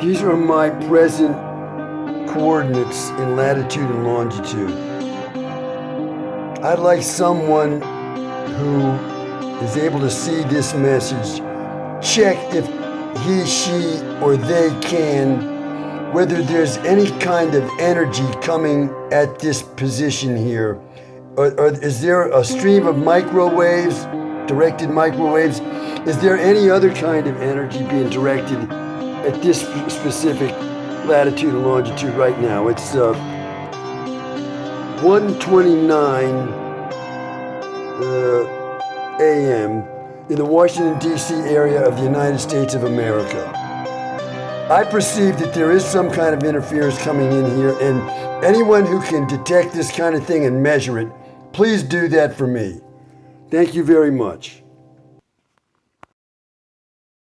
These are my present coordinates in latitude and longitude. I'd like someone who is able to see this message check if he, she, or they can, whether there's any kind of energy coming at this position here. Or is there a stream of microwaves, directed microwaves? Is there any other kind of energy being directed at this specific latitude and longitude right now? It's 1:29 a.m. in the Washington, D.C. area of the United States of America. I perceive that there is some kind of interference coming in here, and anyone who can detect this kind of thing and measure it, please do that for me. Thank you very much.